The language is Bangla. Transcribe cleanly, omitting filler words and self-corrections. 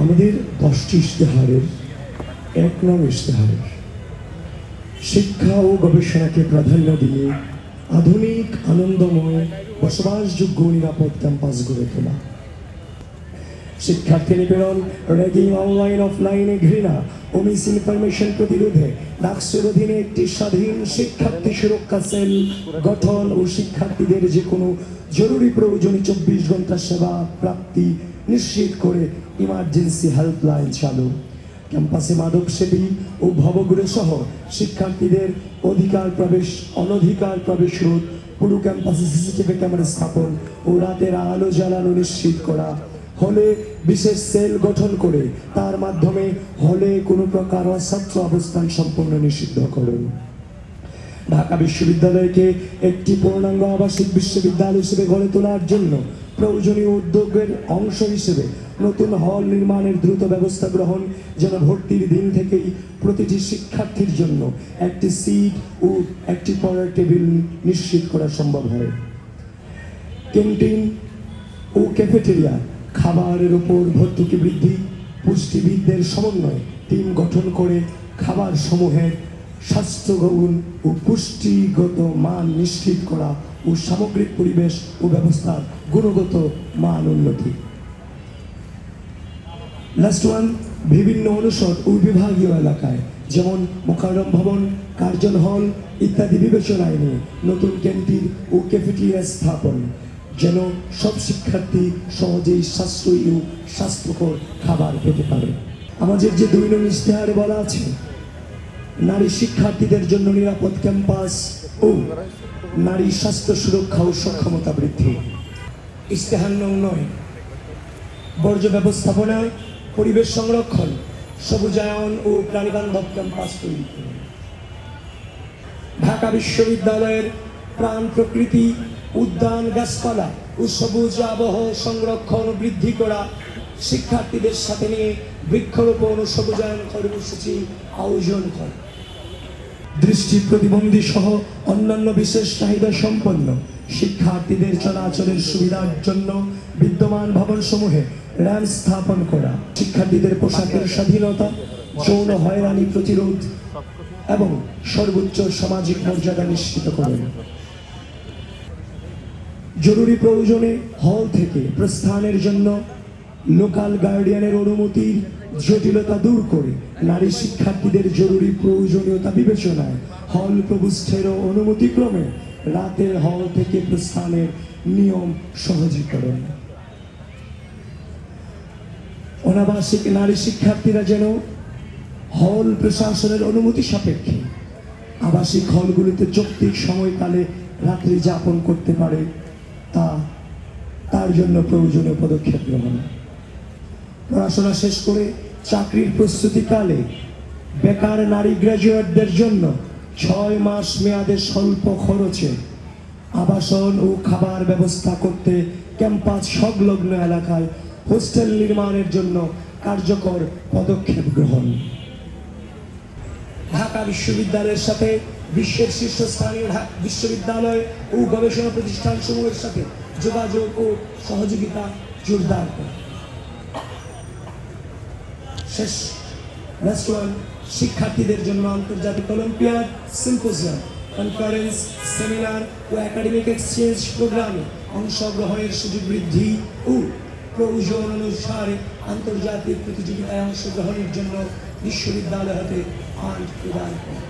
আমাদের 10টি ইশতেহারের 1 নং ইশতেহারের শিক্ষা ও গবেষণাকে প্রাধান্য দিয়ে আধুনিক আনন্দময় বসবাসযোগ্য নিরাপদ ক্যাম্পাস গড়ে তোলা। শিক্ষার্থী নিপীড়ন, র্যাগিং, অনলাইন অফলাইনে ঘৃণা ও মিস ইনফরমেশন প্রতিরোধে ডাকসুর অধীনে একটি স্বাধীন শিক্ষার্থী সুরক্ষা সেল গঠন ও শিক্ষার্থীদের যে কোনো জরুরি প্রয়োজনে 24 ঘন্টা সেবা প্রাপ্তি নিশ্চিত করে ইমার্জেন্সি হেল্পলাইন চালু। ক্যাম্পাসে মাদকসেবী ও ভবঘুরে সহ শিক্ষার্থীদের অনধিকার প্রবেশ রোধ, পুরো ক্যাম্পাসে সিসিটিভি ক্যামেরা স্থাপন ও রাতের আলো জ্বালানো নিশ্চিত করা। হলে বিশেষ সেল গঠন করে তার মাধ্যমে হলে কোনো প্রকার অছাত্র অবস্থান সম্পূর্ণ নিষিদ্ধ করুন। ঢাকা বিশ্ববিদ্যালয়কে একটি পূর্ণাঙ্গ আবাসিক বিশ্ববিদ্যালয় হিসেবে গড়ে তোলার জন্য প্রয়োজনীয় উদ্যোগের অংশ হিসেবে নতুন হল নির্মাণের দ্রুত ব্যবস্থা গ্রহণ, যেন ভর্তির দিন থেকেই প্রতিটি শিক্ষার্থীর জন্য একটি সিট ও একটি পড়ার টেবিল নিশ্চিত করা সম্ভব হয়। ক্যান্টিন ও ক্যাফেটেরিয়া খাবারের উপর ভর্তুকি বৃদ্ধি, পুষ্টিবিদদের সমন্বয়ে টিম গঠন করে খাবার সমূহের স্বাস্থ্যগুণ ও পুষ্টিগত মান নিশ্চিত করা ও সামগ্রিক পরিবেশ ও ব্যবস্থার গুণগত মান উন্নতি। লাস্ট ওয়ান, বিভিন্ন অনুষদ ও বিভাগীয় এলাকায় যেমন মোকাররম ভবন, কার্জন হল ইত্যাদি বিবেচনায় নিয়ে নতুন ক্যান্টিন ও ক্যাফেটেরিয়া স্থাপন, যেন সব শিক্ষার্থী সহজেই সাশ্রয়ী ও স্বাস্থ্যকর খাবার পেতে পারে। আমাদের যে 2 নং ইশতেহারে বলা আছে, নারী শিক্ষার্থীদের জন্য নিরাপদ ক্যাম্পাস ও নারী স্বাস্থ্য সুরক্ষা ও সক্ষমতা বৃদ্ধি। ইশতেহার নং 9, বর্জ্য ব্যবস্থাপনা, পরিবেশ সংরক্ষণ, সবুজায়ন ও প্রাণীবান্ধব ক্যাম্পাস তৈরি করুন। ঢাকা বিশ্ববিদ্যালয়ের প্রাণ প্রকৃতি, উদ্যান, গাছপালা ও সবুজ আবহ সংরক্ষণ বৃদ্ধি করা, শিক্ষার্থীদের সাথে নিয়ে বৃক্ষরোপণ ও সবুজায়ন কর্মসূচি আয়োজন করা। দৃষ্টি প্রতিবন্ধী সহ অন্যান্য বিশেষ চাহিদা সম্পন্ন শিক্ষার্থীদের চলাচলের সুবিধার জন্য বিদ্যমান ভবনসমূহে র্যাম্প স্থাপন করা, শিক্ষার্থীদের পোশাকের স্বাধীনতা, যৌন হয়রানি প্রতিরোধ এবং সর্বোচ্চ সামাজিক মর্যাদা নিশ্চিত করুন। জরুরি প্রয়োজনে হল থেকে প্রস্থানের জন্য লোকাল গার্ডিয়ানের অনুমতির জটিলতা দূর করে নারী শিক্ষার্থীদের জরুরি প্রয়োজনীয়তা বিবেচনায় হল প্রবিষ্টের অনুমতিক্রমে রাতের হল থেকে প্রস্থানের নিয়ম সহজীকরণ। অনাবাসিক নারী শিক্ষার্থীরা যেন হল প্রশাসনের অনুমতি সাপেক্ষে আবাসিক হলগুলিতে যৌক্তিক সময়কালে রাত্রি যাপন করতে পারে, তার জন্য প্রয়োজনীয় পদক্ষেপ গ্রহণ। পড়াশোনা শেষ করে চাকরির প্রস্তুতিকালে বেকার নারী গ্র্যাজুয়েটদের জন্য 6 মাস মেয়াদে স্বল্প খরচে আবাসন ও খাবার ব্যবস্থা করতে ক্যাম্পাস সংলগ্ন এলাকায় হোস্টেল নির্মাণের জন্য কার্যকর পদক্ষেপ গ্রহণ। ঢাকা বিশ্ববিদ্যালয়ের সাথে বিশ্বের শীর্ষস্থানীয় বিশ্ববিদ্যালয় ও গবেষণা প্রতিষ্ঠানসমূহের সাথে যোগাযোগ ও সহযোগিতা জোরদার করা। শেষ, শিক্ষার্থীদের জন্য আন্তর্জাতিক অলিম্পিয়াড, সিম্পোজিয়াম, কনফারেন্স, সেমিনার ও একাডেমিক এক্সচেঞ্জ প্রোগ্রামে অংশগ্রহণের সুযোগ বৃদ্ধি ও প্রয়োজন অনুসারে আন্তর্জাতিক প্রতিযোগিতায় অংশগ্রহণের জন্য বিশ্ববিদ্যালয় হতে ফান্ড প্রদান করা।